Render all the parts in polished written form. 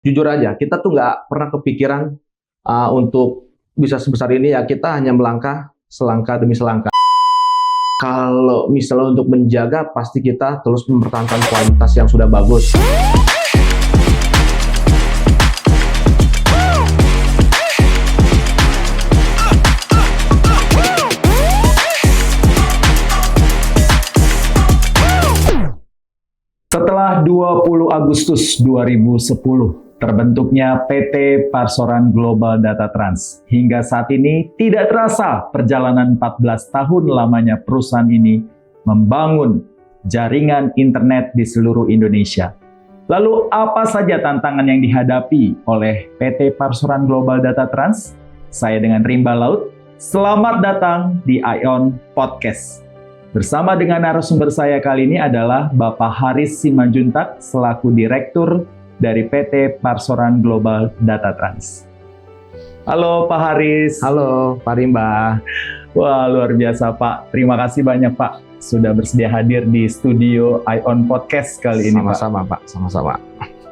Jujur aja, kita tuh nggak pernah kepikiran untuk bisa sebesar ini ya. Kita hanya melangkah selangkah demi selangkah. Kalau misalnya untuk menjaga, pasti kita terus mempertahankan kualitas yang sudah bagus. Setelah 20 Agustus 2010, terbentuknya PT Parsoran Global Data Trans. Hingga saat ini tidak terasa perjalanan 14 tahun lamanya perusahaan ini membangun jaringan internet di seluruh Indonesia. Lalu apa saja tantangan yang dihadapi oleh PT Parsoran Global Data Trans? Saya dengan Rimba Laut. Selamat datang di ION Podcast. Bersama dengan narasumber saya kali ini adalah Bapak Haris Simanjuntak selaku Direktur dari PT Parsoran Global Data Trans. Halo Pak Haris. Halo Pak Rimba. Wah, luar biasa Pak. Terima kasih banyak Pak sudah bersedia hadir di studio ION Podcast kali ini. Sama-sama Pak, sama-sama.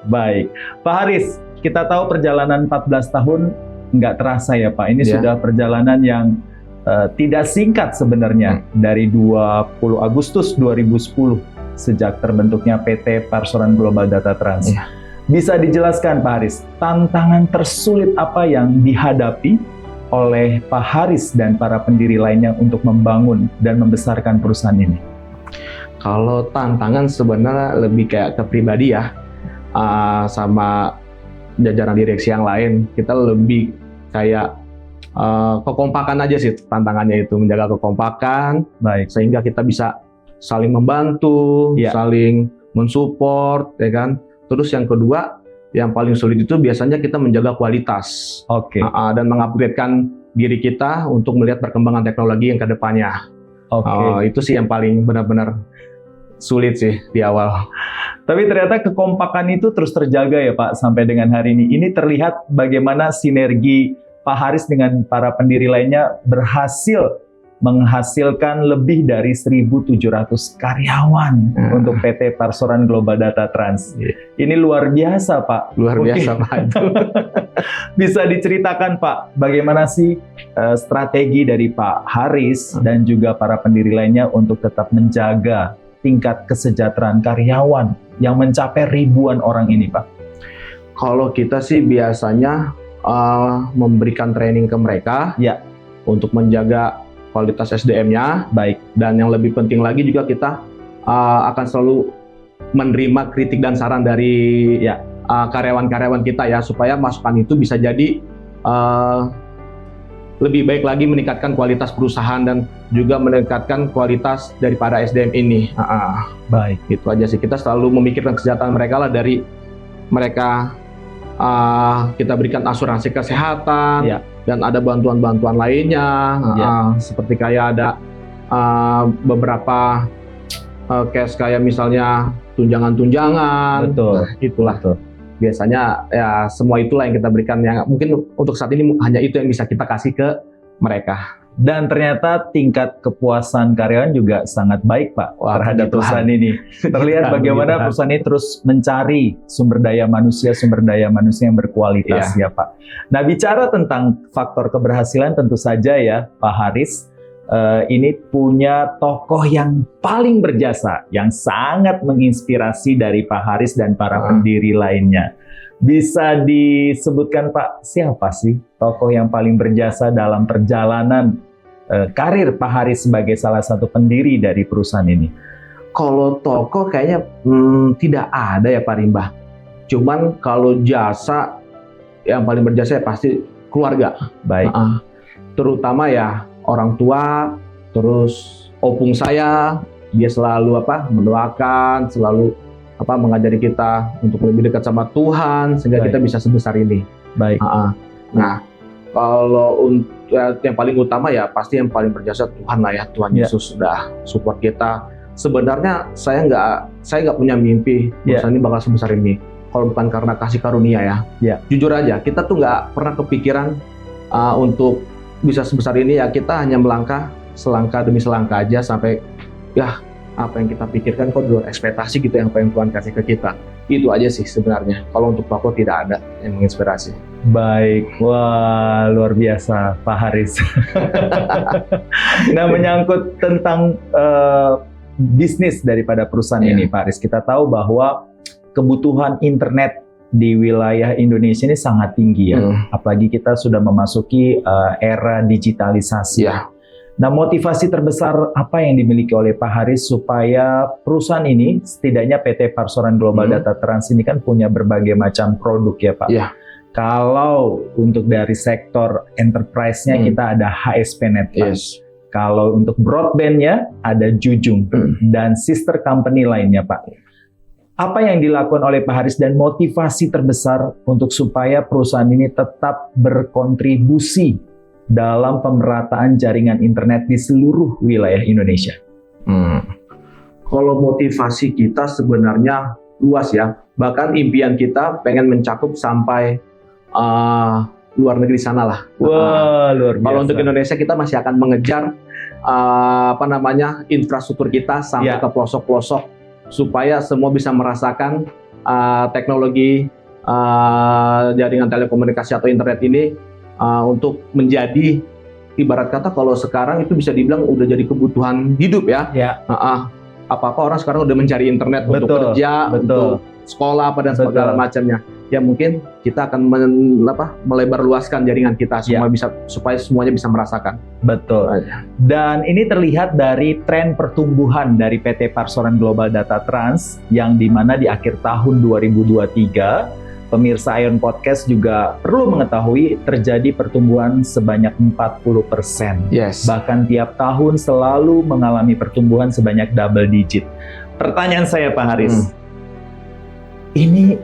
Baik, Pak Haris, kita tahu perjalanan 14 tahun nggak terasa ya Pak. Ini sudah perjalanan yang tidak singkat sebenarnya dari 20 Agustus 2010 sejak terbentuknya PT Parsoran Global Data Trans. Bisa dijelaskan Pak Haris, tantangan tersulit apa yang dihadapi oleh Pak Haris dan para pendiri lainnya untuk membangun dan membesarkan perusahaan ini? Kalau tantangan sebenarnya lebih kayak ke pribadi ya, sama jajaran direksi yang lain. Kita lebih kayak kekompakan aja sih tantangannya itu, menjaga kekompakan. Baik. Sehingga kita bisa saling membantu, saling mensupport, ya kan. Terus yang kedua, yang paling sulit itu biasanya kita menjaga kualitas. Dan mengupgradekan diri kita untuk melihat perkembangan teknologi yang ke depannya. Itu sih yang paling benar-benar sulit sih di awal. Tapi ternyata kekompakan itu terus terjaga ya Pak sampai dengan hari ini. Ini terlihat bagaimana sinergi Pak Haris dengan para pendiri lainnya berhasil menghasilkan lebih dari 1.700 karyawan untuk PT Parsoran Global Data Trans. Ini luar biasa Pak. Luar biasa Pak. Bisa diceritakan Pak, bagaimana sih strategi dari Pak Haris dan juga para pendiri lainnya untuk tetap menjaga tingkat kesejahteraan karyawan yang mencapai ribuan orang ini Pak? Kalau kita sih biasanya memberikan training ke mereka untuk menjaga kualitas SDM-nya. Baik. Dan yang lebih penting lagi juga kita akan selalu menerima kritik dan saran dari karyawan-karyawan kita ya, supaya masukan itu bisa jadi lebih baik lagi, meningkatkan kualitas perusahaan dan juga meningkatkan kualitas daripada SDM ini. Baik. Itu aja sih, kita selalu memikirkan kesejahteraan mereka lah, dari mereka kita berikan asuransi kesehatan dan ada bantuan-bantuan lainnya, seperti kayak ada beberapa case kayak misalnya tunjangan-tunjangan. Betul. Nah, itulah tuh. Biasanya ya semua itulah yang kita berikan, yang mungkin untuk saat ini hanya itu yang bisa kita kasih ke mereka. Dan ternyata tingkat kepuasan karyawan juga sangat baik Pak terhadap perusahaan ini. Terlihat bagaimana perusahaan ini terus mencari sumber daya manusia yang berkualitas ya Pak. Nah, bicara tentang faktor keberhasilan, tentu saja ya Pak Haris, ini punya tokoh yang paling berjasa, yang sangat menginspirasi dari Pak Haris dan para pendiri lainnya. Bisa disebutkan Pak, siapa sih tokoh yang paling berjasa dalam perjalanan karir Pak Haris sebagai salah satu pendiri dari perusahaan ini? Kalau tokoh kayaknya tidak ada ya Pak Rimba. Cuman kalau jasa, yang paling berjasa ya pasti keluarga. Baik. Terutama ya orang tua, terus opung saya, dia selalu mendoakan, selalu mengajari kita untuk lebih dekat sama Tuhan sehingga kita bisa sebesar ini. Baik. Nah, kalau yang paling utama ya pasti yang paling berjasa Tuhan lah ya. Tuhan Yesus sudah support kita. Sebenarnya saya nggak punya mimpi perusahaan ini bakal sebesar ini kalau bukan karena kasih karunia ya. Jujur aja, kita tuh nggak pernah kepikiran untuk bisa sebesar ini ya. Kita hanya melangkah selangkah demi selangkah aja sampai apa yang kita pikirkan kok di luar ekspektasi gitu, yang Tuhan kasih ke kita. Itu aja sih sebenarnya. Kalau untuk Papua tidak ada yang menginspirasi. Baik, wah luar biasa Pak Haris. Nah, menyangkut tentang bisnis daripada perusahaan ini Pak Haris, kita tahu bahwa kebutuhan internet di wilayah Indonesia ini sangat tinggi ya. Apalagi kita sudah memasuki era digitalisasi. Nah, motivasi terbesar apa yang dimiliki oleh Pak Haris supaya perusahaan ini, setidaknya PT Parsoran Global Data Trans ini kan punya berbagai macam produk ya Pak. Kalau untuk dari sektor enterprise-nya kita ada HSPnet Pak. Kalau untuk broadband-nya ada Jujung dan sister company lainnya Pak. Apa yang dilakukan oleh Pak Haris dan motivasi terbesar untuk supaya perusahaan ini tetap berkontribusi dalam pemerataan jaringan internet di seluruh wilayah Indonesia? Kalau motivasi kita sebenarnya luas ya. Bahkan impian kita pengen mencakup sampai luar negeri sana lah. Wah, luar biasa. Kalau untuk Indonesia kita masih akan mengejar infrastruktur kita sampai ke pelosok-pelosok supaya semua bisa merasakan teknologi jaringan telekomunikasi atau internet ini untuk menjadi, ibarat kata kalau sekarang itu bisa dibilang udah jadi kebutuhan hidup ya. Apa-apa orang sekarang udah mencari internet untuk kerja, untuk sekolah dan segala macamnya. Ya mungkin kita akan melebar luaskan jaringan kita supaya semuanya bisa merasakan. Betul. Dan ini terlihat dari tren pertumbuhan dari PT Parsoran Global Data Trans yang dimana di akhir tahun 2023 pemirsa Ion Podcast juga perlu mengetahui terjadi pertumbuhan sebanyak 40%. Bahkan tiap tahun selalu mengalami pertumbuhan sebanyak double digit. Pertanyaan saya Pak Haris, ini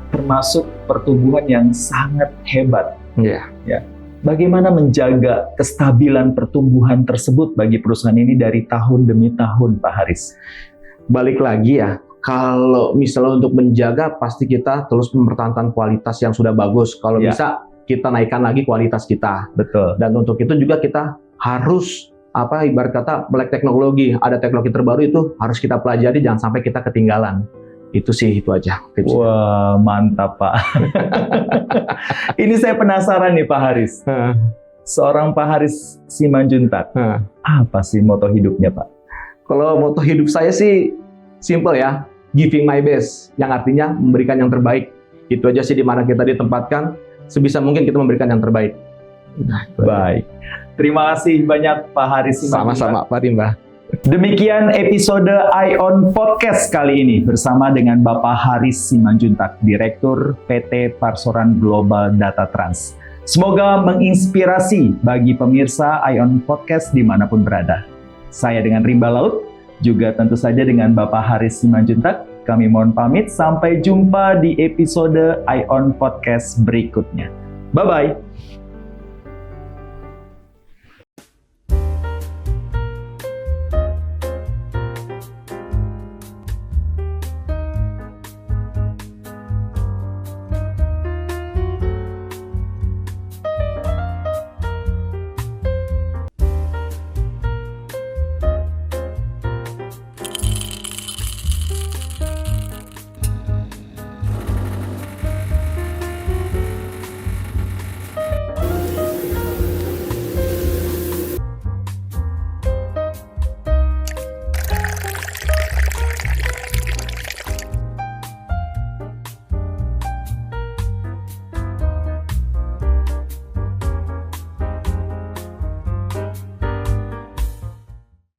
termasuk pertumbuhan yang sangat hebat. Bagaimana menjaga kestabilan pertumbuhan tersebut bagi perusahaan ini dari tahun demi tahun Pak Haris? Balik lagi ya. Kalau misalnya untuk menjaga, pasti kita terus mempertahankan kualitas yang sudah bagus. Kalau bisa, kita naikkan lagi kualitas kita. Betul. Dan untuk itu juga kita harus, ibarat kata, melek teknologi. Ada teknologi terbaru itu harus kita pelajari, jangan sampai kita ketinggalan. Itu sih, itu aja tipsnya. Wah, mantap Pak. Ini saya penasaran nih Pak Haris. Seorang Pak Haris Simanjuntak, apa sih moto hidupnya Pak? Kalau moto hidup saya sih, simple ya. Giving my best, yang artinya memberikan yang terbaik. Itu aja sih di mana kita ditempatkan, sebisa mungkin kita memberikan yang terbaik. Baik. Terima kasih banyak Pak Haris. Sama-sama Pak Rimba. Demikian episode Ion Podcast kali ini bersama dengan Bapak Haris Simanjuntak, Direktur PT Parsoran Global Data Trans. Semoga menginspirasi bagi pemirsa Ion Podcast dimanapun berada. Saya dengan Rimba Laut, juga tentu saja dengan Bapak Haris Simanjuntak, kami mohon pamit. Sampai jumpa di episode Ion Podcast berikutnya. Bye-bye.